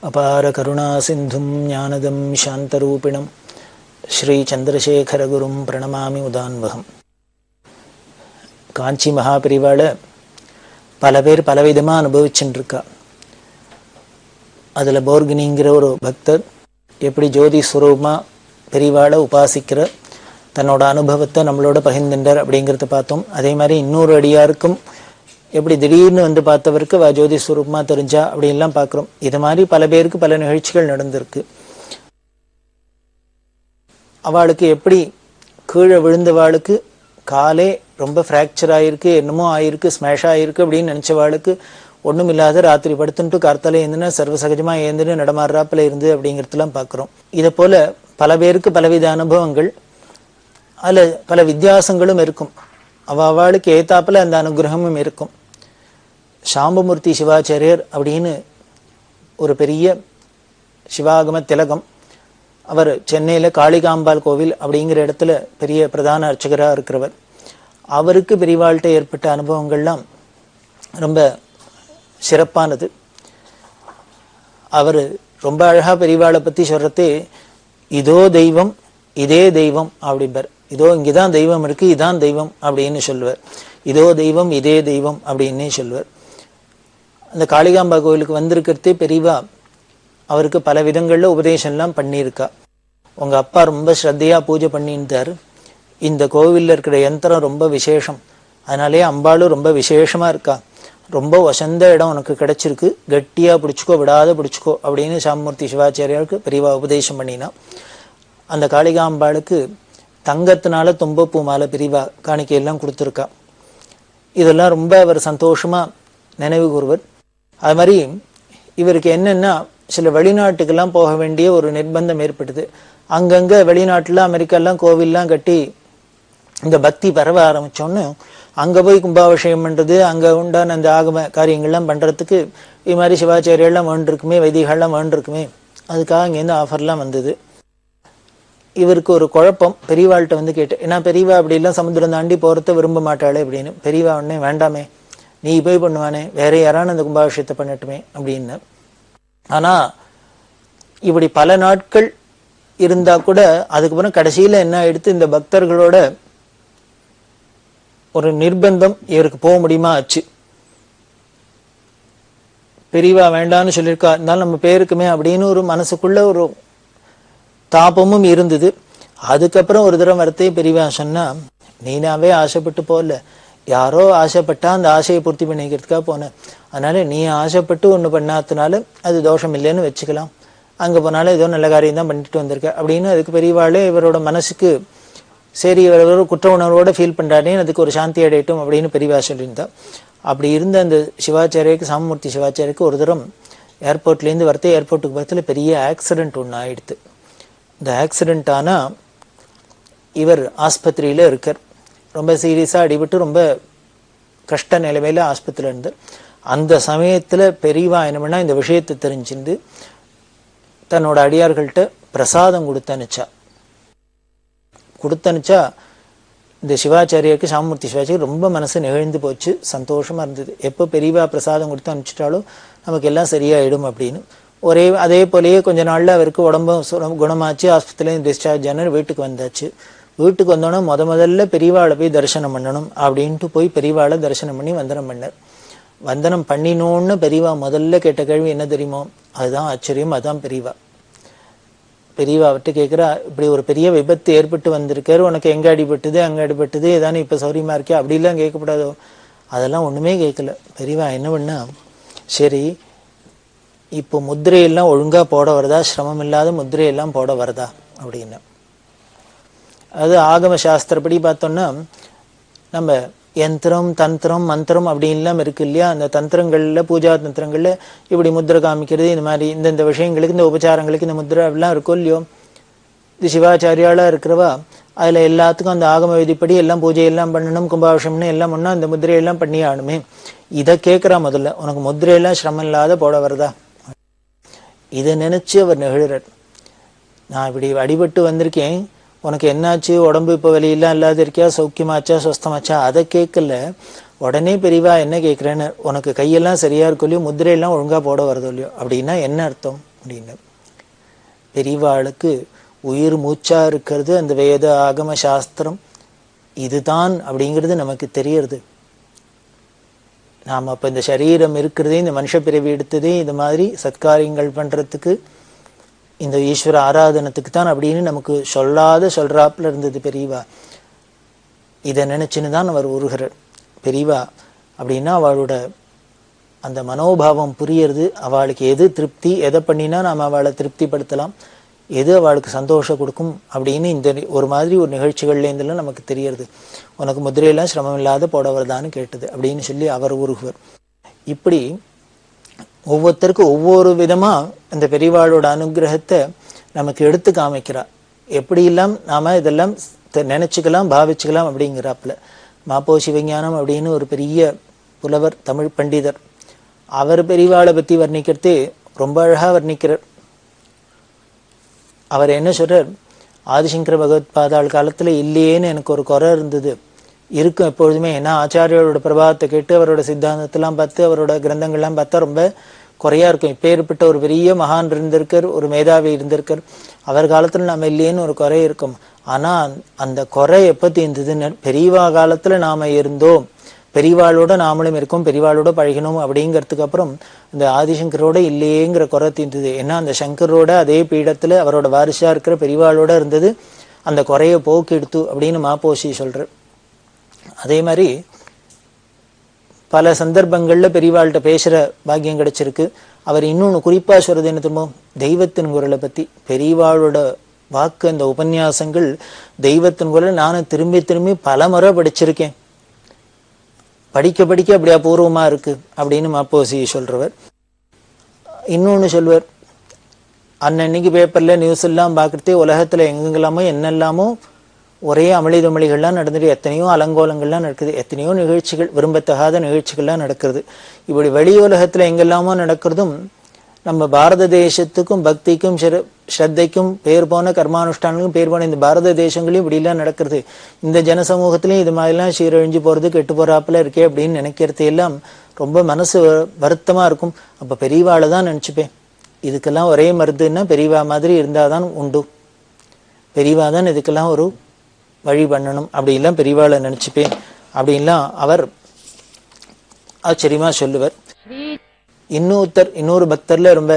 அபார கருணா சிந்தும் ஞானதம் சாந்தரூபிணம் ஸ்ரீ சந்திரசேகரகுரும் பிரணமாமி உதான்வகம். காஞ்சி மகாபெரிவாளை பல பேர் பலவிதமாக அனுபவிச்சுட்டுருக்கா. அதில் போர்கினிங்கிற ஒரு பக்தர் எப்படி ஜோதி ஸ்வரூபமாக பெரிவாளை உபாசிக்கிற தன்னோட அனுபவத்தை நம்மளோட பகிர்ந்துட்டார் அப்படிங்கிறத பார்த்தோம். அதே மாதிரி இன்னொரு அடியாருக்கும் எப்படி திடீர்னு வந்து பார்த்தவருக்கு ஜோதி ஸ்வரூபமாக தெரிஞ்சா அப்படின்லாம் பார்க்குறோம். இது மாதிரி பல பேருக்கு பல நிகழ்ச்சிகள் நடந்திருக்கு. அவளுக்கு எப்படி கீழே விழுந்தவாளுக்கு காலே ரொம்ப ஃப்ராக்சர் ஆகிருக்கு, என்னமோ ஆகிருக்கு, ஸ்மேஷ் ஆகிருக்கு அப்படின்னு நினச்சவாளுக்கு ஒன்றும் இல்லாத ராத்திரி படுத்துட்டு கார்த்தால ஏந்துன்னு சர்வசகஜமாக ஏந்துன்னு நடமாடுறாப்பில் இருந்து அப்படிங்கிறதுலாம் பார்க்குறோம். இதை போல் பல பேருக்கு பலவித அனுபவங்கள், அதில் பல வித்தியாசங்களும் இருக்கும். அவளுக்கு ஏத்தாப்பில் அந்த அனுகிரகமும் இருக்கும். சாம்பமூர்த்தி சிவாச்சாரியர் அப்படின்னு ஒரு பெரிய சிவாகம திலகம். அவர் சென்னையில் காளிகாம்பாள் கோவில் அப்படிங்கிற இடத்துல பெரிய பிரதான அர்ச்சகராக இருக்கிறவர். அவருக்கு பெரிவாள்கிட்ட ஏற்பட்ட அனுபவங்கள்லாம் ரொம்ப சிறப்பானது. அவர் ரொம்ப அழகாக பெரிவாளை பற்றி சொல்கிறதே இதோ தெய்வம் இதே தெய்வம் அப்படிம்பார். இதோ இங்கே தான் தெய்வம் இருக்குது, இதான் தெய்வம் அப்படின்னு சொல்லுவார். இதோ தெய்வம் இதே தெய்வம் அப்படின்னே சொல்லுவார். அந்த காளிகாம்பா கோவிலுக்கு வந்திருக்கிறதே பெரியவா அவருக்கு பல விதங்களில் உபதேசம்லாம் பண்ணியிருக்கா. உங்கள் அப்பா ரொம்ப ஸ்ரத்தையாக பூஜை பண்ணியிருந்தார். இந்த கோவிலில் இருக்கிற யந்திரம் ரொம்ப விசேஷம், அதனாலே அம்பாளும் ரொம்ப விசேஷமாக இருக்கா. ரொம்ப வசந்த இடம் உனக்கு கிடைச்சிருக்கு, கட்டியாக பிடிச்சிக்கோ, விடாத பிடிச்சிக்கோ அப்படின்னு சாம்பமூர்த்தி சிவாச்சாரியாருக்கு பெரியவா உபதேசம் பண்ணினா. அந்த காளிகாம்பாளுக்கு தங்கத்தினால தும்பப்பூ மாலை பெரியவா காணிக்கையெல்லாம் கொடுத்துருக்கா. இதெல்லாம் ரொம்ப அவர் சந்தோஷமாக நினைவு கூறுவர். அது மாதிரி இவருக்கு என்னென்னா சில வெளிநாட்டுக்கெல்லாம் போக வேண்டிய ஒரு நிர்பந்தம் ஏற்படுது. அங்கங்கே வெளிநாட்டில் அமெரிக்காலாம் கோவில்லாம் கட்டி இந்த பக்தி பரவ ஆரம்பித்தோன்னு அங்கே போய் கும்பாபிஷேகம் பண்ணுறது, அங்கே உண்டான அந்த ஆகம காரியங்கள்லாம் பண்ணுறதுக்கு இது மாதிரி சிவாச்சாரியெல்லாம் வேண்டிருக்குமே, வைதிகள்லாம் வேண்டிருக்குமே, அதுக்காக அங்கேருந்து ஆஃபர்லாம் வந்தது. இவருக்கு ஒரு குழப்பம். பெரியவாள்கிட்ட வந்து கேட்டு, ஏன்னா பெரியவா அப்படிலாம் சமுத்திரம் தாண்டி போகிறத விரும்ப மாட்டாளே அப்படின்னு. பெரியவா உடனே வேண்டாமே, நீ போய் பண்ணுவானே, வேற யாரான அந்த கும்பாபிஷேகத்தை பண்ணட்டுமே அப்படின்னு. ஆனால் இப்படி பல நாட்கள் இருந்தால் கூட அதுக்கப்புறம் கடைசியில் என்ன ஆயிடுத்து, இந்த பக்தர்களோட ஒரு நிர்பந்தம் இவருக்கு போக முடியுமா ஆச்சு. பெரியவா வேண்டான்னு சொல்லியிருக்கா, இருந்தாலும் நம்ம பேருக்குமே அப்படின்னு ஒரு மனசுக்குள்ள ஒரு தாபமும் இருந்தது. அதுக்கப்புறம் ஒரு தடவை வரத்தையும் பெரியவா சொன்னா, நீனாவே ஆசைப்பட்டு போகல, யாரோ ஆசைப்பட்டா அந்த ஆசையை பூர்த்தி பண்ணிக்கிறதுக்காக போனேன், அதனால நீ ஆசைப்பட்டு ஒன்று பண்ணாதனால அது தோஷம் இல்லைன்னு வச்சுக்கலாம், அங்கே போனாலும் ஏதோ நல்ல காரியம் தான் பண்ணிட்டு வந்திருக்க அப்படின்னு. அதுக்கு பெரியவாளே இவரோட மனசுக்கு சரி இவர் குற்ற உணர்வோட ஃபீல் பண்ணுறானே, அதுக்கு ஒரு சாந்தி அடையட்டும் அப்படின்னு பெரியவா சொல்லியிருந்தா. அப்படி இருந்த அந்த சிவாச்சாரியருக்கு, சாம்பமூர்த்தி சிவாச்சாரியருக்கு ஒரு தரம் ஏர்போர்ட்லேருந்து வரத்தே ஏர்போர்ட்டுக்கு பக்கத்தில் பெரிய ஆக்சிடென்ட் ஒன்று ஆயிடுது. இந்த ஆக்சிடென்ட் ஆனால் இவர் ஆஸ்பத்திரியில் இருக்கார். ரொம்ப சீரியஸாக அடிபட்டு ரொம்ப கஷ்ட நிலைமையில் ஆஸ்பத்திரியில் இருந்து. அந்த சமயத்தில் பெரியவா என்ன பண்ணால் இந்த விஷயத்தை தெரிஞ்சுட்டு தன்னோட அடியார்கள்ட்ட பிரசாதம் கொடுத்தனுச்சா இந்த சிவாச்சாரியருக்கு, சாம்பமூர்த்தி சிவாச்சாரியர் ரொம்ப மனசு நெகிழ்ந்து போச்சு, சந்தோஷமாக இருந்தது. எப்போ பெரியவா பிரசாதம் கொடுத்து அனுப்பிச்சிட்டாலும் நமக்கு எல்லாம் சரியாயிடும் அப்படின்னு. அதே போலேயே கொஞ்ச நாளில் அவருக்கு உடம்பு குணமாச்சு, ஆஸ்பத்திரியிலேருந்து டிஸ்சார்ஜ் ஆனார், வீட்டுக்கு வந்தாச்சு. வீட்டுக்கு வந்தோன்னா முதல்ல பெரியவாளை போய் தரிசனம் பண்ணணும் அப்படின்ட்டு போய் பெரியவாளை தரிசனம் பண்ணி வந்தனம் பண்ணார். வந்தனம் பண்ணினோன்னு பெரியவா முதல்ல கேட்ட கேள்வி என்ன தெரியுமோ, அதுதான் ஆச்சரியம். அதுதான் பெரியவா விட்டு கேட்குறா, இப்படி ஒரு பெரிய விபத்து ஏற்பட்டு வந்திருக்காரு, உனக்கு எங்கே அடிபட்டுது, அங்கே அடிபட்டுது, ஏதானு இப்போ சௌரியமாக இருக்கே அப்படிலாம் கேட்கக்கூடாதோ. அதெல்லாம் ஒன்றுமே கேட்கல. பெரியவா என்ன பண்ணா, சரி இப்போ முத்திரையெல்லாம் ஒழுங்காக போட வருதா, சிரமம் இல்லாத முத்திரையெல்லாம் போட வருதா அப்படின்னு. அது ஆகம சாஸ்திரப்படி பார்த்தோம்னா நம்ம யந்திரம், தந்திரம், மந்திரம் அப்படின்லாம் இருக்கு இல்லையா. அந்த தந்திரங்களில், பூஜா தந்திரங்களில் இப்படி முத்திரை காமிக்கிறது, இந்த மாதிரி இந்த விஷயங்களுக்கு, இந்த உபச்சாரங்களுக்கு இந்த முத்திரை அப்படிலாம் இருக்கும் இல்லையோ. இது சிவாச்சாரியாளாக இருக்கிறவா அதில் எல்லாத்துக்கும் அந்த ஆகம விதிப்படி எல்லாம் பூஜையெல்லாம் பண்ணணும், கும்பாபிஷேகம்னு எல்லாம் பண்ணால் அந்த முத்திரையெல்லாம் பண்ணி ஆகணுமே. இதை கேட்குறா முதல்ல, உனக்கு முத்திரையெல்லாம் சிரமம் இல்லாத போட வருதா. இதை நினச்சி அவர் நெகிழறார். நான் இப்படி அடிபட்டு வந்திருக்கேன், உனக்கு என்னாச்சு, உடம்பு இப்போ வெளியெல்லாம் இல்லாத இருக்கியா, சௌக்கியமாச்சா, சொஸ்தமாச்சா, அதை கேட்கல. உடனே பெரியவா என்ன கேட்குறேன்னு, உனக்கு கையெல்லாம் சரியா இருக்கும் இல்லையோ, முத்திரையெல்லாம் ஒழுங்கா போட வருதோ இல்லையோ, அப்படின்னா என்ன அர்த்தம் அப்படின்னு. பெரியவாளுக்கு உயிர் மூச்சா இருக்கிறது அந்த வேத ஆகம சாஸ்திரம் இதுதான் அப்படிங்கிறது நமக்கு தெரியறது. நாம் அப்போ இந்த சரீரம் இருக்கிறதே, இந்த மனுஷ பிறவி எடுத்ததே இந்த மாதிரி சத்காரியங்கள் பண்றதுக்கு, இந்த ஈஸ்வர ஆராதனத்துக்கு தான் அப்படின்னு நமக்கு சொல்றாப்புல இருந்தது பெரியவா. இதை நினைச்சுன்னு தான் அவர் உருகிறார் பெரியவா. அப்படின்னா அவளோட அந்த மனோபாவம் புரியறது. அவளுக்கு எது திருப்தி, எதை பண்ணினா நாம் அவளை திருப்திப்படுத்தலாம், எது அவளுக்கு சந்தோஷம் கொடுக்கும் அப்படின்னு இந்த ஒரு மாதிரி ஒரு நிகழ்ச்சிகள்லேருந்துலாம் நமக்கு தெரியறது. உனக்கு முதிரையெல்லாம் சிரமம் இல்லாத போடவர்தான்னு கேட்டது அப்படின்னு சொல்லி அவர் உருகுவர். இப்படி ஒவ்வொருத்தருக்கும் ஒவ்வொரு விதமா அந்த பெரியவாளோட அனுகிரகத்தை நமக்கு எடுத்து காமிக்கிறார். எப்படியெல்லாம் நாம இதெல்லாம் நினைச்சுக்கலாம் பாவிச்சுக்கலாம் அப்படிங்கிறாப்புல. மாப்போ சிவஞானம் அப்படின்னு ஒரு பெரிய புலவர், தமிழ் பண்டிதர், அவர் பெரியவாளை பத்தி வர்ணிக்கிறதே ரொம்ப அழகா வர்ணிக்கிறார். அவர் என்ன சொல்றார், ஆதிசங்கர பகவத் பாதாள் காலத்துல இல்லையேன்னு எனக்கு ஒரு குறை இருந்தது, இருக்கும் எப்பொழுதுமே. ஏன்னா ஆச்சாரியோட பிரபாவத்தை கேட்டு அவரோட சித்தாந்தத்தெல்லாம் பார்த்து அவரோட கிரந்தங்கள்லாம் பார்த்தா ரொம்ப குறையா இருக்கும். இப்பேற்பட்ட ஒரு பெரிய மகான் இருந்திருக்கார், ஒரு மேதாவி இருந்திருக்கார், அவர் காலத்துல நாம இல்லையேன்னு ஒரு குறை இருக்கும். ஆனா அந்த குறை எப்ப தீர்ந்ததுன்னு, பெரியவா காலத்துல நாம இருந்தோம், பெரியவாளோட நாமளும் இருக்கோம், பெரியவாளோட பழகினோம் அப்படிங்கிறதுக்கு அப்புறம் இந்த ஆதிசங்கரோட இல்லையேங்கிற குறை தீர்ந்தது. ஏன்னா அந்த சங்கரோட அதே பீடத்துல அவரோட வாரிசா இருக்கிற பெரியவாளோட இருந்தது, அந்த குறைய போக்கு எடுத்து அப்படின்னு மாப்போசி சொல்ற. அதே மாதிரி பல சந்தர்ப்பங்கள்ல பெரியவாள்கிட்ட பேசுற பாக்கியம் கிடைச்சிருக்கு. அவர் இன்னொன்னு குறிப்பா சொல்றது என்ன தெரியுமோ, தெய்வத்தின் குரலை பத்தி. பெரியவாளோட வாக்கு, அந்த உபன்யாசங்கள் தெய்வத்தின் குரல் நானும் திரும்பி திரும்பி பல முறை படிச்சிருக்கேன், படிக்க படிக்க அப்படி அபூர்வமா இருக்கு அப்படின்னு மாப்போசி சொல்றவர். இன்னொன்னு சொல்லுவார், அன்னன்னைக்கு பேப்பர்ல நியூஸ் எல்லாம் பார்க்கறதே உலகத்துல எங்கெல்லாமோ என்னெல்லாமோ ஒரே அமளிதமளிகள்லாம் நடந்துட்டு, எத்தனையோ அலங்கோலங்கள்லாம் நடக்குது, எத்தனையோ நிகழ்ச்சிகள், விரும்பத்தகாத நிகழ்ச்சிகள்லாம் நடக்கிறது. இப்படி வெளி உலகத்துல எங்கெல்லாமோ நடக்கிறதும் நம்ம பாரத தேசத்துக்கும் பக்திக்கும் ஸ்ரத்தைக்கும் பேர் போன கர்மானுஷ்டானங்களும் பேர் போன இந்த பாரத தேசங்களையும் இப்படிலாம் நடக்கிறது. இந்த ஜனசமூகத்திலையும் இது மாதிரிலாம் சீரழிஞ்சு போறது, கெட்டு போறாப்புல இருக்கே அப்படின்னு நினைக்கிறது எல்லாம் ரொம்ப மனசு வருத்தமா இருக்கும். அப்ப பெரியவாளை தான் நினைச்சுப்பேன், இதுக்கெல்லாம் ஒரே மருந்துன்னா பெரியவா மாதிரி இருந்தாதான் உண்டு, பெரியவா தான் இதுக்கெல்லாம் ஒரு வழி பண்ணணும் அப்படின்லாம் பெரியவாளை நினைச்சுப்பேன் அப்படின்லாம் அவர் ஆச்சரியமா சொல்லுவார். இன்னொரு பக்தர்ல ரொம்ப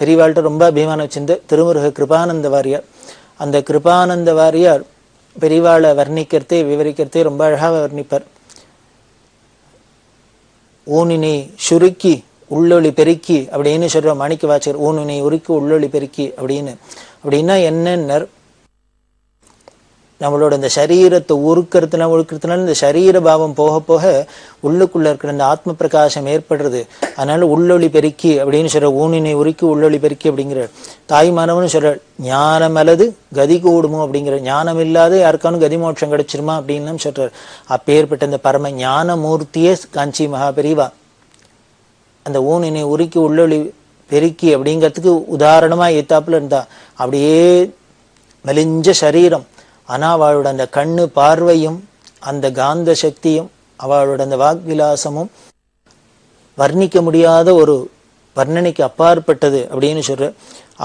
பெரியவாள்கிட்ட ரொம்ப அபிமானம் வச்சிருந்த திருமுருக கிருபானந்த வாரியார். அந்த கிருபானந்த வாரியார் பெரியவாளை வர்ணிக்கிறதே விவரிக்கிறதே ரொம்ப அழகா வர்ணிப்பார். ஊனினை சுருக்கி உள்ளொளி பெருக்கி அப்படின்னு சொல்ற மாணிக்க வாச்சகர். ஊனினை உருக்கி உள்ளொளி பெருக்கி அப்படின்னு, அப்படின்னா என்னன்னர், நம்மளோட இந்த சரீரத்தை உருக்கிறதுனால இந்த சரீர பாவம் போக போக உள்ளுக்குள்ள இருக்கிற இந்த ஆத்ம பிரகாசம் ஏற்படுறது. அதனால உள்ளொளி பெருக்கி அப்படின்னு சொல்ற, ஊனினை உருக்கி உள்ளொளி பெருக்கி அப்படிங்கிற. தாய்மானவனு சொல்ற, ஞானம் அல்லது கதி கூடுமோ அப்படிங்கிற, ஞானம் இல்லாத யாருக்கானும் கதி மோட்சம் கிடைச்சிருமா அப்படின்னு சொல்றார். அப்பேற்பட்ட இந்த பரம ஞான மூர்த்தியே காஞ்சி மகா பெரியவா அந்த ஊனினை உருக்கி உள்ளொளி பெருக்கி அப்படிங்கிறதுக்கு உதாரணமா ஏத்தாப்புல இருந்தா. அப்படியே மெலிஞ்ச சரீரம், ஆனா அவளோட அந்த கண்ணு பார்வையும் அந்த காந்த சக்தியும் அவளோட அந்த வாக்விலாசமும் வர்ணிக்க முடியாத ஒரு வர்ணனைக்கு அப்பாற்பட்டது அப்படின்னு சொல்ற.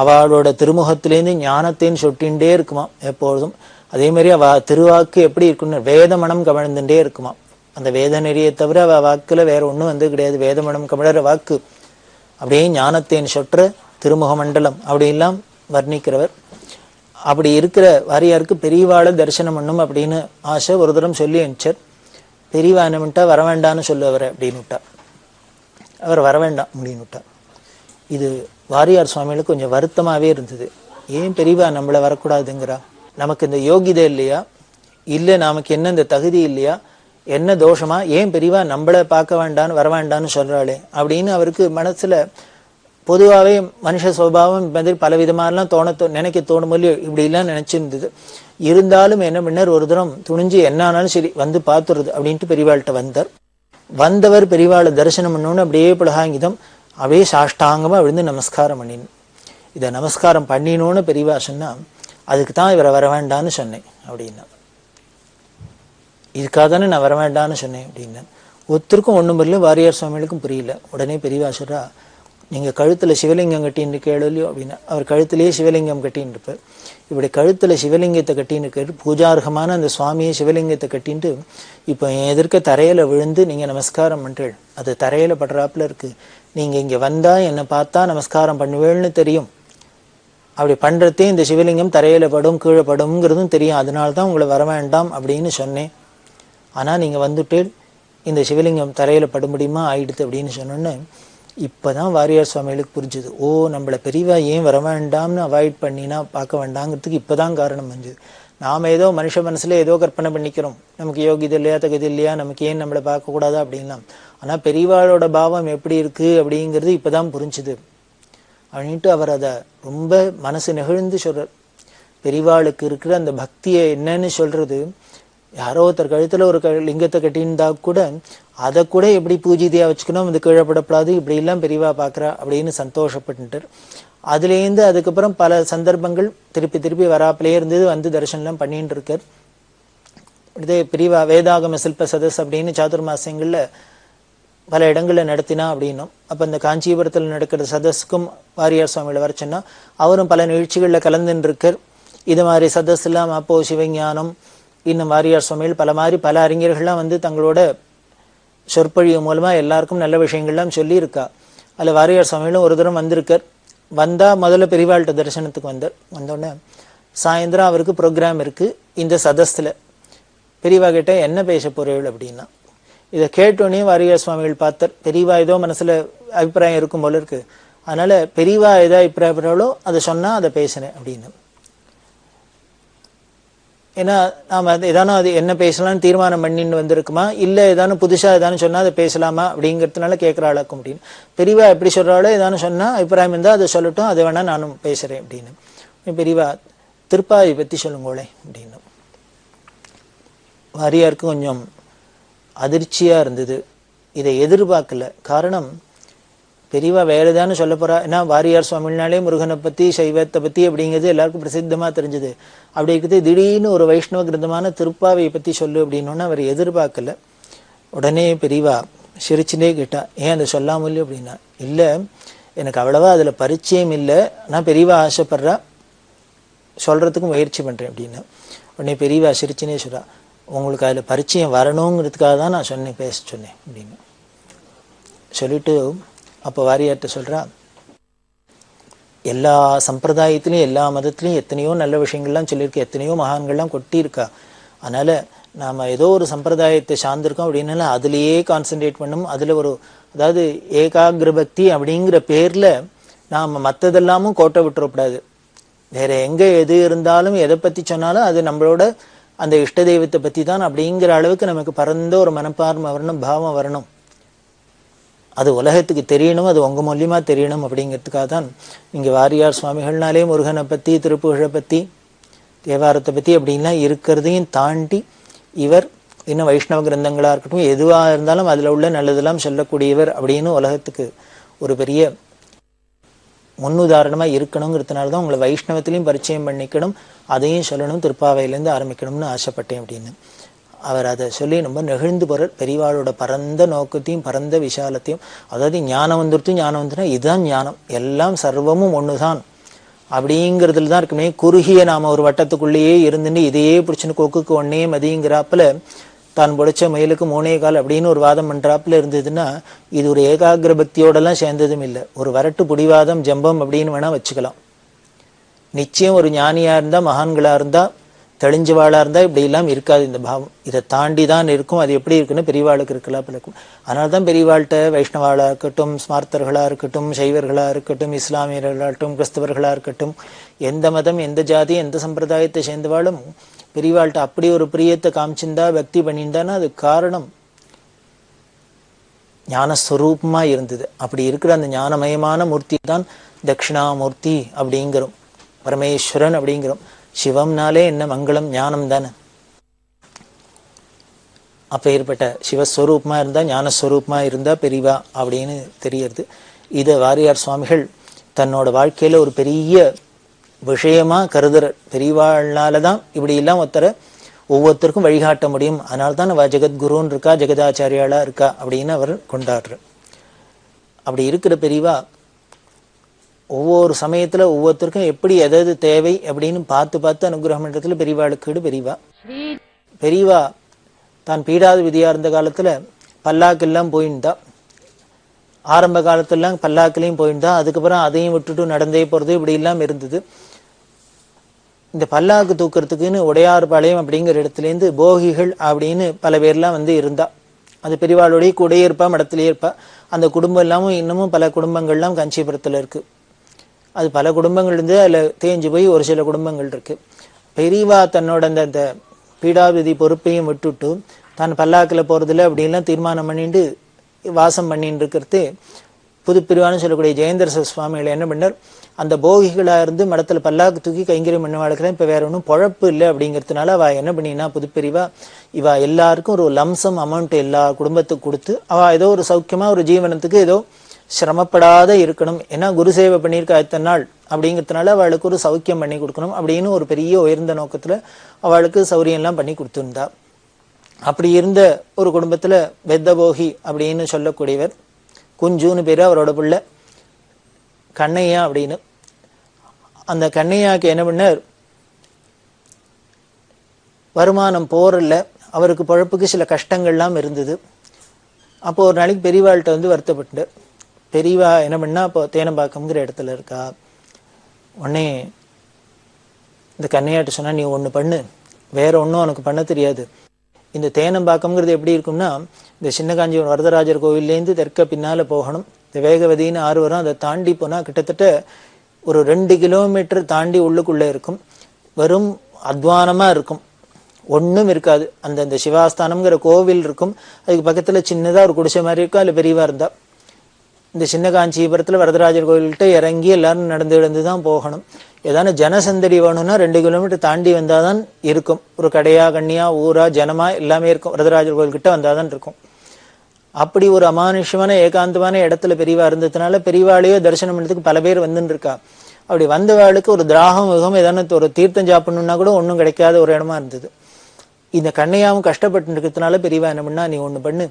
அவளோட திருமுகத்திலேருந்து ஞானத்தையும் சொட்டின்ண்டே இருக்குமா எப்பொழுதும். அதே மாதிரி அவ திருவாக்கு எப்படி இருக்குன்னு, வேத மனம் கமழ்ந்துட்டே இருக்குமா. அந்த வேத நெறியை தவிர அவ வாக்குல வேற ஒண்ணும் வந்து கிடையாது. வேத மனம் கமழற வாக்கு, அப்படியே ஞானத்தையும் சொற்ற திருமுக மண்டலம் அப்படின்லாம் வர்ணிக்கிறவர். அப்படி இருக்கிற வாரியாருக்கு பெரியவாளை தரிசனம் பண்ணும் அப்படின்னு ஆசை. ஒரு தரம் சொல்லி அனுப்பிச்சார். பெரியவா என்ன பண்ணிட்டா, வரவேண்டான்னு சொல்லுவார் அப்படின்னு விட்டா. அவர் வரவேண்டாம் அப்படின்னு விட்டா. இது வாரியார் சுவாமிகளுக்கு கொஞ்சம் வருத்தமாவே இருந்தது. ஏன் பெரியவா நம்மளை வரக்கூடாதுங்கிறா, நமக்கு இந்த யோகிதை இல்லையா, இல்லை நமக்கு என்ன இந்த தகுதி இல்லையா, என்ன தோஷமா, ஏன் பெரியவா நம்மளை பார்க்க வேண்டான்னு வர வேண்டான்னு சொல்றாளே அப்படின்னு அவருக்கு மனசுல பொதுவாகவே மனுஷ சுபாவம் மாதிரி பல விதமாரெல்லாம் நினைக்க தோணும் இல்லையோ, இப்படி எல்லாம் நினைச்சிருந்தது. இருந்தாலும் என்ன பண்ணார், ஒரு தரம் துணிஞ்சு என்ன ஆனாலும் சரி வந்து பார்த்துருது அப்படின்ட்டு பெரியவாள்கிட்ட வந்தார். வந்தவர் பெரியவாளை தரிசனம் பண்ணோன்னு அப்படியே புலகாங்கிதம் அப்படியே சாஷ்டாங்கமா விழுந்து நமஸ்காரம் பண்ணினு. இதை நமஸ்காரம் பண்ணினோன்னு பெரியவா சொன்னா, அதுக்கு தான் இவரை வர வேண்டான்னு சொன்னேன் அப்படின்னா. இதுக்காக தானே நான் வர வேண்டான்னு சொன்னேன் அப்படின்னா. ஓ ஒருத்தருக்கும் ஒன்றும் புரியல, வாரியார் சுவாமிகளுக்கும் புரியல. உடனே பெரியவா சொல்றா, நீங்கள் கழுத்தில் சிவலிங்கம் கட்டின்னு கேளுலையோ அப்படின்னா, அவர் கழுத்திலேயே சிவலிங்கம் கட்டின்னு இருப்பார். இப்படி கழுத்தில் சிவலிங்கத்தை கட்டின்னு இருக்காரு, பூஜார்கமான அந்த சுவாமியை சிவலிங்கத்தை கட்டின்ட்டு இப்போ எதிர்க்க தரையில் விழுந்து நீங்கள் நமஸ்காரம் பண்ணுறீள். அது தரையில் படுறாப்புல இருக்குது. நீங்கள் இங்கே வந்தால் என்னை பார்த்தா நமஸ்காரம் பண்ணுவேள்னு தெரியும். அப்படி பண்ணுறதே இந்த சிவலிங்கம் தரையில் படும் கீழே படும்ங்கிறதும் தெரியும். அதனால தான் உங்களை வர வேண்டாம் அப்படின்னு சொன்னேன். ஆனால் நீங்கள் வந்துட்டு இந்த சிவலிங்கம் தரையில் பட முடியுமா ஆயிடுது அப்படின்னு சொன்னோன்னே இப்போ தான் வாரியார் சுவாமிகளுக்கு புரிஞ்சுது. ஓ, நம்மளை பெரியவா ஏன் வர வேண்டாம்னு அவாய்ட் பண்ணினா பார்க்க வேண்டாங்கிறதுக்கு இப்போ தான் காரணம் வந்துது. நாம் ஏதோ மனுஷ மனசில் ஏதோ கற்பனை பண்ணிக்கிறோம், நமக்கு யோகிதை இல்லையா தகுதி இல்லையா, நமக்கு ஏன் நம்மளை பார்க்கக்கூடாதா அப்படின்லாம். ஆனால் பெரியவாளோட பாவம் எப்படி இருக்குது அப்படிங்கிறது இப்போ தான் புரிஞ்சுது அப்படின்ட்டு அவர் அதை ரொம்ப மனசு நெகிழ்ந்து சொல்கிறார். பெரியவாளுக்கு இருக்கிற அந்த பக்தியை என்னன்னு சொல்கிறது, யாரோ ஒருத்தர் கழுத்தில் ஒரு லிங்கத்தை கட்டியிருந்தா கூட அதை கூட எப்படி பூஜிதையாக வச்சுக்கணும், அது கீழப்படப்படாது, இப்படிலாம் பெரியவா பார்க்குறா அப்படின்னு சந்தோஷப்பட்டுட்டார். அதுலேருந்து அதுக்கப்புறம் பல சந்தர்ப்பங்கள் திருப்பி திருப்பி வராப்பிலே இருந்தது, வந்து தரிசனம்லாம் பண்ணிட்டு இருக்கார். இதே பெரியவா வேதாகம சில்ப சதஸ் அப்படின்னு சாதுர்மாசியங்களில் பல இடங்களில் நடத்தினா அப்படின்னும். அப்போ இந்த காஞ்சிபுரத்தில் நடக்கிற சதஸுக்கும் வாரியார் சுவாமியில் வர சொன்னால் அவரும் பல நிகழ்ச்சிகளில் கலந்துன்னு இருக்கார். இது மாதிரி சதஸ் எல்லாம் அப்போ சிவஞானம் இன்னும் வாரியார் சுவாமிகள் பல அறிஞர்கள்லாம் வந்து தங்களோட சொற்பொழிவு மூலமாக எல்லாருக்கும் நல்ல விஷயங்கள்லாம் சொல்லியிருக்கா. அதில் வாரியார் சுவாமிகளும் ஒரு தரம் வந்திருக்கார். வந்தால் முதல்ல பெரியவாள்கிட்ட தரிசனத்துக்கு வந்தோடனே சாயந்தரம் அவருக்கு ப்ரோக்ராம் இருக்குது இந்த சதஸில். பெரியவா கிட்ட என்ன பேச போகிறீள் அப்படின்னா, இதை கேட்டோன்னே வாரியார் சுவாமிகள் பார்த்தார். பெரியவா ஏதோ மனசில் அபிப்பிராயம் இருக்கும் போல இருக்குது, அதனால் பெரியவா ஏதோ அபிப்பிராயப்படுறாளோ அதை சொன்னால் அதை பேசினேன் அப்படின்னு. ஏன்னா நாம் ஏதானும் அது என்ன பேசலாம்னு தீர்மானம் பண்ணின்னு வந்திருக்குமா, இல்லை ஏதானும் புதுசாக ஏதானும் சொன்னால் அதை பேசலாமா அப்படிங்கிறதுனால கேட்குறாளாக்கும் அப்படின்னு. பெரியவா எப்படி சொல்கிறாளோ ஏதானும் சொன்னால் அபிப்பிராயம் இருந்தால் அதை சொல்லட்டும், அதை வேணால் நானும் பேசுகிறேன் அப்படின்னு. பெரியவா திருப்பாவை பற்றி சொல்லுங்களே அப்படின்னு. வாரியாருக்கு கொஞ்சம் அதிர்ச்சியாக இருந்தது, இதை எதிர்பார்க்கல. காரணம், பெரியவா வேறு ஏதானு சொல்ல போகிறா. ஏன்னா வாரியார் சுவாமினாலே முருகனை பற்றி சைவத்தை பற்றி அப்படிங்கிறது எல்லாருக்கும் பிரசித்தமாக தெரிஞ்சது. அப்படி இருக்கிறது திடீர்னு ஒரு வைஷ்ணவ கிரந்தமான திருப்பாவையை பற்றி சொல்லு அப்படின்னோன்னு அவர் எதிர்பார்க்கல. உடனே பெரியவா சிரிச்சுனே கேட்டா, ஏன் அதை சொல்லாமல்லையோ அப்படின்னா. இல்லை, எனக்கு அவ்வளவா அதில் பரிச்சயம் இல்லை, ஆனால் பெரியவா ஆசைப்படுறா, சொல்கிறதுக்கு முயற்சி பண்ணுறேன் அப்படின்னா. உடனே பெரியவா சிரிச்சுனே சொல்கிறா, உங்களுக்கு அதில் பரிச்சயம் வரணுங்கிறதுக்காக தான் நான் பேச சொன்னேன் அப்படின்னு சொல்லிட்டு அப்போ வாரியார்கிட்ட சொல்கிறா, எல்லா சம்பிரதாயத்திலையும் எல்லா மதத்துலையும் எத்தனையோ நல்ல விஷயங்கள்லாம் சொல்லியிருக்கா, எத்தனையோ மகான்கள்லாம் கொட்டியிருக்கா. அதனால் நாம் ஏதோ ஒரு சம்பிரதாயத்தை சார்ந்திருக்கோம் அப்படின்னால அதுலேயே கான்சன்ட்ரேட் பண்ணணும். அதில் ஒரு அதாவது ஏகாகிர பக்தி அப்படிங்கிற பேரில் நாம் மற்றதெல்லாமும் கோட்டை விட்டுறக்கூடாது. வேறு எங்கே எது இருந்தாலும் எதை பற்றி சொன்னாலும் அது நம்மளோட அந்த இஷ்ட தெய்வத்தை பற்றி தான் அப்படிங்கிற அளவுக்கு நமக்கு பரந்த ஒரு மனப்பான்மை வரணும், பாவம் வரணும். அது உலகத்துக்கு தெரியணும், அது உங்கள் மூலியமாக தெரியணும் அப்படிங்கிறதுக்காக தான் இங்கே வாரியார் சுவாமிகள்னாலே முருகனை பற்றி திருப்புகழை பற்றி தேவாரத்தை பற்றி அப்படின்லாம் இருக்கிறதையும் தாண்டி இவர் இன்னும் வைஷ்ணவ கிரந்தங்களாக இருக்கட்டும் எதுவாக இருந்தாலும் அதில் உள்ள நல்லதெல்லாம் சொல்லக்கூடியவர் அப்படின்னு உலகத்துக்கு ஒரு பெரிய முன்னுதாரணமாக இருக்கணுங்கிறதுனால தான் உங்களை வைஷ்ணவத்திலையும் பரிச்சயம் பண்ணிக்கணும், அதையும் சொல்லணும், திருப்பாவையிலேருந்து ஆரம்பிக்கணும்னு ஆசைப்பட்டேன் அப்படின்னு. அவர் அதை சொல்லி ரொம்ப நெகிழ்ந்து போகிறார். பெரியவாளோட பரந்த நோக்கத்தையும் பரந்த விசாலத்தையும், அதாவது ஞானம் வந்துட்டுனா இதுதான் ஞானம், எல்லாம் சர்வமும் ஒன்று தான் அப்படிங்கிறதுல தான் இருக்குமே. குறுகிய நாம் ஒரு வட்டத்துக்குள்ளேயே இருந்துட்டு இதையே பிடிச்சின்னு கொக்குக்கு ஒன்னே மதிங்கிறாப்புல தான் பிடிச்ச மயிலுக்கு 3 கால் அப்படின்னு ஒரு வாதம் பண்ணுறாப்புல இருந்ததுன்னா இது ஒரு ஏகாகிர பக்தியோடலாம் சேர்ந்ததும் இல்லை. ஒரு வரட்டு புடிவாதம் ஜம்பம் அப்படின்னு வேணால் வச்சுக்கலாம். நிச்சயம் ஒரு ஞானியாக இருந்தால் மகான்களாக இருந்தால் தெளிஞ்சவாளாக இருந்தால் இப்படியெல்லாம் இருக்காது இந்த பாவம். இதை தாண்டி தான் இருக்கும். அது எப்படி இருக்குன்னு பெரியவாளுக்கு இருக்கலாம் இருக்கும். அதனால தான் பெரியவாள்கிட்ட வைஷ்ணவாளாக இருக்கட்டும், ஸ்மார்த்தர்களாக இருக்கட்டும், சைவர்களாக இருக்கட்டும், இஸ்லாமியர்களாக இருக்கட்டும், கிறிஸ்தவர்களாக இருக்கட்டும், எந்த மதம் எந்த ஜாதி எந்த சம்பிரதாயத்தை சேர்ந்தவாளும் பெரியவாள்கிட்ட அப்படி ஒரு பிரியத்தை காமிச்சிருந்தா பக்தி பண்ணியிருந்தான்னா அது காரணம் ஞானஸ்வரூபமாக இருந்தது. அப்படி இருக்கிற அந்த ஞானமயமான மூர்த்தி தான் தட்சிணாமூர்த்தி அப்படிங்கிறோம், பரமேஸ்வரன் அப்படிங்கிறோம். சிவம்னாலே என்ன மங்களம், ஞானம் தானே. அப்போ ஏற்பட்ட சிவஸ்வரூபமா இருந்தா ஞானஸ்வரூபமா இருந்தா பெரியவா அப்படின்னு தெரியறது. இதை வாரியார் சுவாமிகள் தன்னோட வாழ்க்கையில ஒரு பெரிய விஷயமா கருதுற. பெரியவாள்னால தான் இப்படி எல்லாம் ஒருத்தரை ஒவ்வொருத்தருக்கும் வழிகாட்ட முடியும். அதனால தான் அவ ஜெகத்குருன்னு இருக்கா, ஜெகதாச்சாரியாளா இருக்கா அப்படின்னு அவர் கொண்டாடுறார். அப்படி இருக்கிற பெரியவா ஒவ்வொரு சமயத்துல ஒவ்வொருத்தருக்கும் எப்படி எதாவது தேவை அப்படின்னு பார்த்து பார்த்து அனுகிரகம் பண்றதுல பெரியவாளுக்கு பெரியவா. பெரியவா தான் பீடாத விதியா இருந்த காலத்துல பல்லாக்கெல்லாம் போயிருந்தா. ஆரம்ப காலத்துலாம் பல்லாக்கிலையும் போயிருந்தா. அதுக்கப்புறம் அதையும் விட்டுட்டு நடந்தே போறது இப்படி எல்லாம் இருந்தது. இந்த பல்லாக்கு தூக்கிறதுக்குன்னு உடையார்பாளையம் அப்படிங்கிற இடத்துலேருந்து போகிகள் அப்படின்னு பல பேர்லாம் இருந்தா. அது பெரியவாளுடைய கூடயே இருப்பா, மடத்திலேயே இருப்பா. அந்த குடும்பம் இல்லாமல் இன்னமும் பல குடும்பங்கள்லாம் காஞ்சிபுரத்தில் இருக்கு. அது பல குடும்பங்கள் இருந்து அதில் தேஞ்சு போய் ஒரு சில குடும்பங்கள் இருக்கு. பெரியவா தன்னோட அந்த பீடாவிதி பொறுப்பையும் விட்டுட்டு தான் பல்லாக்கில் போறதில்ல அப்படின்லாம் தீர்மானம் பண்ணிட்டு வாசம் பண்ணிட்டு இருக்கிறது. புது பிரிவான்னு சொல்லக்கூடிய ஜெயேந்திர சுவாமிகளை என்ன பண்ணார், அந்த போகிகளா இருந்து மடத்துல பல்லாக்கு தூக்கி கைங்கரியம் பண்ண வாழ்க்கிறேன். இப்ப வேற ஒன்றும் பொழப்பு இல்லை அப்படிங்கிறதுனால அவ என்ன பண்ணினா, புதுப்பிரிவா இவ எல்லாருக்கும் ஒரு லம்சம் அமௌண்ட் எல்லா குடும்பத்துக்கு கொடுத்து அவ ஏதோ ஒரு சௌக்கியமா ஒரு ஜீவனத்துக்கு ஏதோ சிரமப்படாத இருக்கணும். ஏன்னா குரு சேவை பண்ணியிருக்கா இத்தனை நாள் அப்படிங்கிறதுனால அவளுக்கு ஒரு சௌக்கியம் பண்ணி கொடுக்கணும் அப்படின்னு ஒரு பெரிய உயர்ந்த நோக்கத்துல அவளுக்கு சௌரியம் எல்லாம் பண்ணி கொடுத்துருந்தா. அப்படி இருந்த ஒரு குடும்பத்துல வெத்தபோகி அப்படின்னு சொல்லக்கூடியவர், குஞ்சுன்னு பேரு அவரோட பிள்ளை, கண்ணையா அப்படின்னு. அந்த கண்ணையாக்கு என்ன பண்ணார், வருமானம் போறல, அவருக்கு பொழப்புக்கு சில கஷ்டங்கள்லாம் இருந்தது. அப்போ ஒரு நாளைக்கு பெரியவாள்கிட்ட வருத்தப்பட்டார். பெரியவா என்ன பண்ணா, இப்போ தேனம்பாக்கம்ங்கிற இடத்துல இருக்கா. உடனே இந்த கண்ணையாட்ட சொன்னா, நீ ஒண்ணு பண்ணு, வேற ஒன்றும் உனக்கு பண்ண தெரியாது. இந்த தேனம்பாக்கம்ங்கிறது எப்படி இருக்கும்னா, இந்த சின்ன காஞ்சிபுரம் வரதராஜர் கோவில்லேருந்து தெற்க பின்னால போகணும். இந்த வேகவதின்னு ஆறு வரும். அதை தாண்டி போனா கிட்டத்தட்ட ஒரு 2 கிலோமீட்டர் தாண்டி உள்ளுக்குள்ள இருக்கும். வெறும் அத்வானமா இருக்கும், ஒன்றும் இருக்காது. அந்த சிவாஸ்தானம்ங்கிற கோவில் இருக்கும். அதுக்கு பக்கத்துல சின்னதா ஒரு குடிசை மாதிரி இருக்கும். அதுல பெரியவா இருந்தா. இந்த சின்ன காஞ்சிபுரத்துல வரதராஜர் கோவில்கிட்ட இறங்கி எல்லாரும் நடந்து தான் போகணும். ஏதான ஜனசந்தடி வேணும்னா 2 கிலோமீட்டர் தாண்டி வந்தாதான் இருக்கும். ஒரு கடையா கண்ணியா ஊரா ஜனமா எல்லாமே இருக்கும். வரதராஜர் கோவில் கிட்ட வந்தாதான் இருக்கும். அப்படி ஒரு அமானுஷ்யமான ஏகாந்தமான இடத்துல பெரியவா இருந்ததுனால பெரியவாளையோ தரிசனம் பண்ணதுக்கு பல பேர் வந்துன்னு இருக்கா. அப்படி வந்தவாளுக்கு ஒரு திராகம் யுகம் ஏதான ஒரு தீர்த்தம் சாப்பிடணும்னா கூட ஒன்றும் கிடைக்காத ஒரு இடமா இருந்தது. இந்த கண்ணையாவும் கஷ்டப்பட்டு இருக்கிறதுனால பெரியவா என்ன பண்ணா, நீ ஒண்ணு பண்ணு,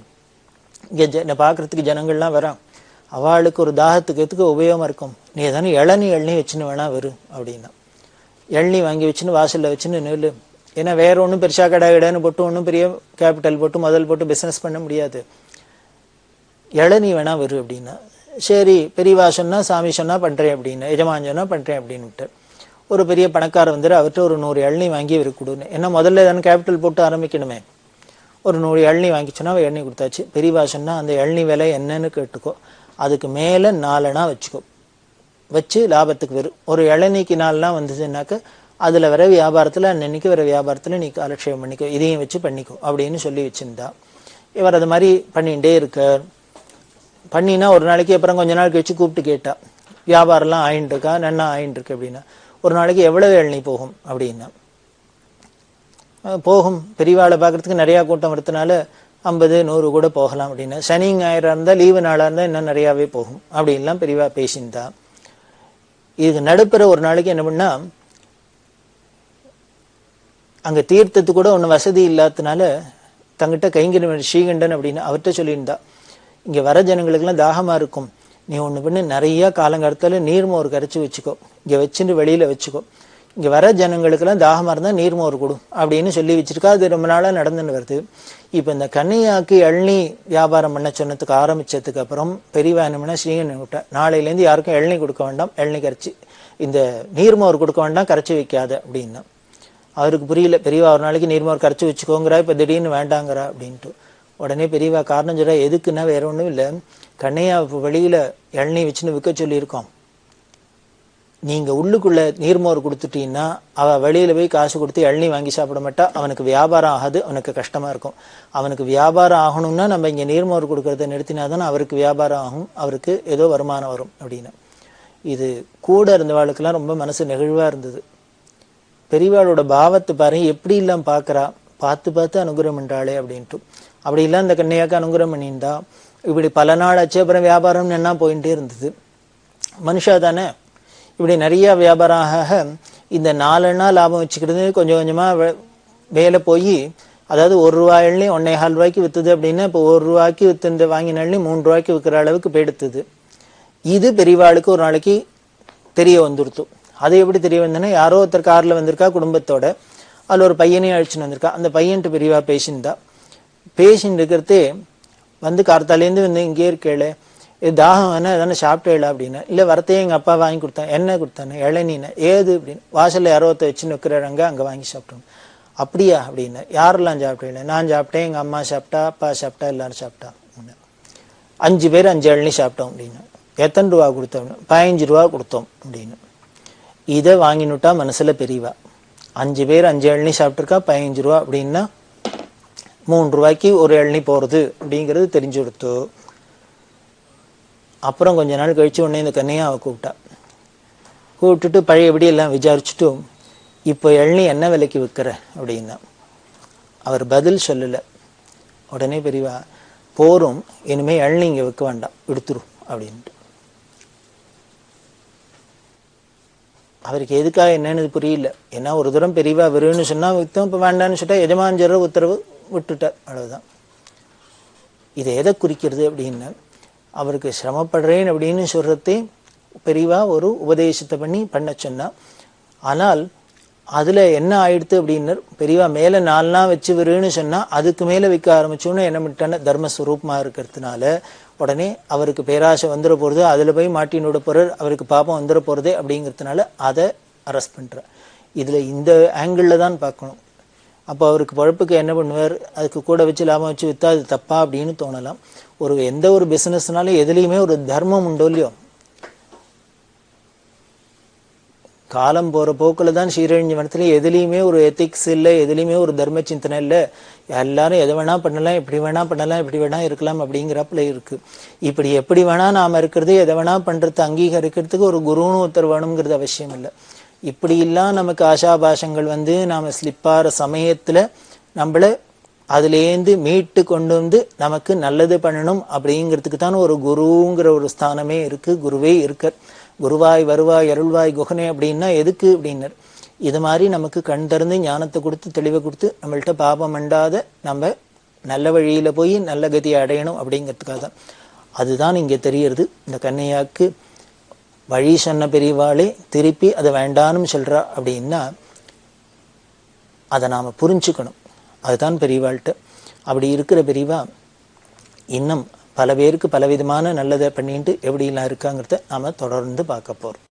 இங்க பாக்குறதுக்கு ஜனங்கள்லாம் வரான், அவளுக்கு ஒரு தாகத்துக்கு எதுக்கு உபயோகமா இருக்கும், நீ ஏதானே இளநீ வச்சுன்னு வேணா வரும் அப்படின்னா. இளநீ வாங்கி வச்சுன்னு வாசல்ல வச்சுன்னு நெல்லு. ஏன்னா வேற ஒன்றும் பெருசா கடைன்னு போட்டு ஒன்றும் பெரிய கேபிட்டல் போட்டு முதல் போட்டு பிசினஸ் பண்ண முடியாது. இளநீ வேணா வரும் அப்படின்னா. சரி, பெரியவா சொன்னா சாமி சொன்னா பண்றேன் அப்படின்னு, எஜமான் சொன்னா பண்றேன் அப்படின்னு. ஒரு பெரிய பணக்காரர் அவர்கிட்ட ஒரு 100 இளநீ வாங்கி இவருக்கு கொடுன்னு. ஏன்னா முதல்ல ஏதாவது கேபிட்டல் போட்டு ஆரம்பிக்கணுமே. ஒரு 100 இளநீ வாங்கி சொன்னா அவ இளநீ கொடுத்தாச்சு. பெரியவா சொன்னா, அந்த இளநீ விலை என்னன்னு கேட்டுக்கோ, அதுக்கு மேல 4 வச்சுக்கோ, வச்சு லாபத்துக்கு வரும். ஒரு இளநீக்கு 4 வந்துச்சுன்னாக்க அதுல வர வியாபாரத்துல அன்னைக்கு வர வியாபாரத்துல நீ காலட்சேபம் பண்ணிக்கோ, இதையும் வச்சு பண்ணிக்கோ அப்படின்னு சொல்லி வச்சிருந்தா. இவர் அது மாதிரி பண்ணிகிட்டே இருக்கார். பண்ணினா ஒரு நாளைக்கு அப்புறம் கொஞ்ச நாள் கழிச்சு கூப்பிட்டு கேட்டா, வியாபாரம்லாம் ஆயின்னு இருக்கா, நன்னா ஆயின்னு இருக்கு அப்படின்னா. ஒரு நாளைக்கு எவ்வளவு இளநீ போகும் அப்படின்னா. போகும், பெரியவாளை பார்க்கறதுக்கு நிறைய கூட்டம் வரதுனால 50 100 கூட போகலாம் அப்படின்னா. சனி ஞாயிறா இருந்தா, லீவு நாளா இருந்தா இன்னும் நிறையாவே போகும் அப்படின்லாம் பெரியவா பேசியிருந்தா. இதுக்கு நடுப்புற ஒரு நாளைக்கு என்ன பண்ணா, அங்க தீர்த்தத்து கூட ஒன்றும் வசதி இல்லாததுனால தங்கிட்ட கைங்கரி ஸ்ரீகண்டன் அப்படின்னு அவர்கிட்ட சொல்லியிருந்தா, இங்க வர ஜனங்களுக்கெல்லாம் தாகமா இருக்கும், நீ ஒண்ணு பண்ணு, நிறைய காலங்காலத்துல நீர்மோர் கரைச்சி வச்சுக்கோ, இங்க வச்சுட்டு வெளியில வச்சுக்கோ, இங்க வர ஜனங்களுக்கெல்லாம் தாகமா இருந்தா நீர்மோர் கொடு அப்படின்னு சொல்லி வச்சிருக்கா. அது ரொம்ப நாளா நடந்துன்னு வருது. இப்ப இந்த கண்ணையாக்கு இளநீ வியாபாரம் பண்ண சொன்னதுக்கு ஆரம்பிச்சதுக்கு அப்புறம் பெரியவா என்ன பண்ணா, ஸ்ரீகண்டன் விட்டா, நாளையில இருந்து யாருக்கும் இளநீ கொடுக்க வேண்டாம், இளநீ கரைச்சி இந்த நீர்மோர் கொடுக்க வேண்டாம், கரைச்சி வைக்காத அப்படின்னா. அவருக்கு புரியல, பெரியவா ஒரு நாளைக்கு நீர்மோர் கரைச்சி வச்சுக்கோங்கிறா, இப்ப திடீர்னு வேண்டாங்கிறா அப்படின்ட்டு. உடனே பெரியவா காரணம் சொல்றா, எதுக்குன்னா வேற ஒண்ணும் இல்லை, கண்ணையா வெளியில இளநீ வச்சுன்னு விற்க சொல்லியிருக்கோம், நீங்க உள்ளுக்குள்ள நீர்மோர் கொடுத்துட்டீங்கன்னா அவ வெளியில போய் காசு கொடுத்து இளநீ வாங்கி சாப்பிட மாட்டா, அவனுக்கு வியாபாரம் ஆகாது, அவனுக்கு கஷ்டமா இருக்கும். அவனுக்கு வியாபாரம் ஆகணும்னா நம்ம இங்க நீர்மோர் கொடுக்கறத நிறுத்தினாதான் அவருக்கு வியாபாரம் ஆகும், அவருக்கு ஏதோ வருமானம் வரும் அப்படின்னு. இது கூட இருந்தவாளுக்கெல்லாம் ரொம்ப மனசு நெகிழ்வா இருந்தது. பெரியவாளோட பாவத்தை பாருங்க, எப்படி எல்லாம் பாக்குறா, பார்த்து பார்த்து அனுகிரகம் பண்றாளே அப்படின்ட்டு. அப்படி எல்லாம் இந்த கண்ணையாக்கு அனுகிரகம் பண்ணியிருந்தா. இப்படி பல நாள் ஆச்சு. அப்புறம் வியாபாரம் என்ன போயிட்டே இருந்தது. மனுஷா தானே, இப்படி நிறைய வியாபாரம் ஆக இந்த 4 லாபம் வச்சுக்கிறது கொஞ்சம் கொஞ்சமா மேலே போய், அதாவது 1 ரூபா எண்ணி 1,4 ரூபாய்க்கு வித்துது அப்படின்னா இப்போ 1 ரூபாய்க்கு வித்து வாங்கின எண்ணி 3 ரூபாய்க்கு விற்கிற அளவுக்கு போயிடுத்துது. இது பெரியவாளுக்கு ஒரு நாளைக்கு தெரிய வந்துடுத்து. அது எப்படி தெரிய வந்ததுன்னா, யாரோ ஒருத்தர் கார்ல வந்திருக்கா குடும்பத்தோட, அதில் ஒரு பையனையும் அழிச்சுன்னு வந்திருக்கா. அந்த பையன்ட்டு பெரியவா பேசியிருந்தா. பேசின்னு இருக்கிறதே வந்து கார்த்தாலேருந்து வந்து இங்கே இருக்கேளே, இது தாகம் வேணா எதானே சாப்பிட்டேளா அப்படின்னு. இல்லை வரத்தையே எங்கள் அப்பா வாங்கி கொடுத்தான். என்ன கொடுத்தானே? இளநீனை. ஏது அப்படின்னு. வாசலில் யாரோ ஒருத்தர் வச்சுன்னு வைக்கிறாங்க, அங்கே வாங்கி சாப்பிட்டோம். அப்படியா அப்படின்னு. யாரெல்லாம் சாப்பிட்டேன்? நான் சாப்பிட்டேன், எங்கள் அம்மா சாப்பிட்டா, அப்பா சாப்பிட்டா, எல்லாரும் சாப்பிட்டா. 5 பேர் 5 இளநீ சாப்பிட்டோம் அப்படின்னு. எத்தனை ரூபா கொடுத்தோம்? 15 ரூபா கொடுத்தோம் அப்படின்னு. இதை வாங்கினுட்டா மனசுல பெரியவா. 5 பேர் 5 இளநீ சாப்பிட்டுருக்கா, 15 ரூபா அப்படின்னா 3 ரூபாய்க்கு ஒரு இளநீ போறது அப்படிங்கிறது தெரிஞ்சு கொடுத்து. அப்புறம் கொஞ்ச நாள் கழிச்சு உடனே இந்த கண்ணையா அவ கூப்பிட்டுட்டு பழையபடி எல்லாம் விசாரிச்சுட்டு, இப்போ இளநீ என்ன விலைக்கு விற்கிற அப்படின்னா. அவர் பதில் சொல்லல. உடனே பெரியவா, போரும், இனிமே இளநீ இங்க விற்க வேண்டாம், எடுத்துரும் அப்படின்ட்டு. அவருக்கு எதுக்காக என்னன்னு புரியல. ஏன்னா ஒரு தூரம் பெரியவா வருன்னு சொன்னா வித்தம், இப்போ வேண்டான்னு சொல்லிட்டா எஜமாஞ்சர உத்தரவு விட்டுட்டார், அவ்வளவுதான். இதை எதை குறிக்கிறது அப்படின்னா, அவருக்கு சிரமப்படுறேன் அப்படின்னு சொல்றதே பெரியவா ஒரு உபதேசத்தை பண்ண சொன்னா. ஆனால் அதுல என்ன ஆயிடுத்து அப்படின்னு, பெரியவா மேல 4 நாள் வச்சு வருன்னு சொன்னா அதுக்கு மேல விற்க ஆரம்பிச்சோன்னு என்ன பண்ணிட்டான, தர்மஸ்வரூபமா இருக்கிறதுனால உடனே அவருக்கு பேராசை வந்துட போறது, அதுல போய் மாட்டினோட போறார், அவருக்கு பாப்பம் வந்துட போறதே அப்படிங்கிறதுனால அதை அரெஸ்ட் பண்ற. இதுல இந்த ஆங்கிள் தான் பார்க்கணும். அப்போ அவருக்கு பழப்புக்கு என்ன பண்ணுவார், அதுக்கு கூட வச்சு லாபம் வச்சு வித்தா அது தப்பா அப்படின்னு தோணலாம். எந்த ஒரு பிசினஸ்னாலும் எதுலையுமே ஒரு தர்மம் உண்டோ இல்லையோ. காலம் போற போக்குல தான் ஸ்ரீரஞ்ச மனத்துல எதுலையுமே ஒரு எத்திக்ஸ் இல்லை, எதுலையுமே ஒரு தர்ம சிந்தனை இல்லை. எல்லாரும் எதை வேணா பண்ணலாம், எப்படி வேணா பண்ணலாம், எப்படி வேணா இருக்கலாம் அப்படிங்கிறப்பல இருக்கு. இப்படி எப்படி வேணா நாம இருக்கிறது, எதை வேணா பண்றது அங்கீகரிக்கிறதுக்கு ஒரு குருன்னு ஒருத்தர் வேணுங்கிறது அவசியம் இல்லை. இப்படி எல்லாம் நமக்கு ஆசாபாசங்கள் வந்து நாம ஸ்லிப்பார சமயத்துல நம்மள அதுலேருந்து மீட்டு கொண்டு வந்து நமக்கு நல்லது பண்ணணும் அப்படிங்கிறதுக்கு தான் ஒரு குருங்கிற ஒரு ஸ்தானமே இருக்கு, குருவே இருக்க. குருவாய் வருவாய் அருள்வாய் குகனே அப்படின்னா எதுக்கு அப்படின்னர், இது மாதிரி நமக்கு கண் திறந்து ஞானத்தை கொடுத்து தெளிவை கொடுத்து நம்மள்கிட்ட பாபம் அண்டாத நம்ம நல்ல வழியில போய் நல்ல கதியை அடையணும் அப்படிங்கிறதுக்காக தான். அதுதான் இங்கே தெரியறது. இந்த கண்ணையாக்கு வழி சொன்ன பெரியவாளே திருப்பி அதை வேண்டான்னு சொல்றா அப்படின்னா அதை நாம புரிஞ்சுக்கணும். அதுதான் பெரியவாள்கிட்ட. அப்படி இருக்கிற பெரியவா இன்னும் பல பேருக்கு பலவிதமான நல்லதை பண்ணிட்டு எப்படிலாம் இருக்காங்கிறத நாம தொடர்ந்து பார்க்க போறோம்.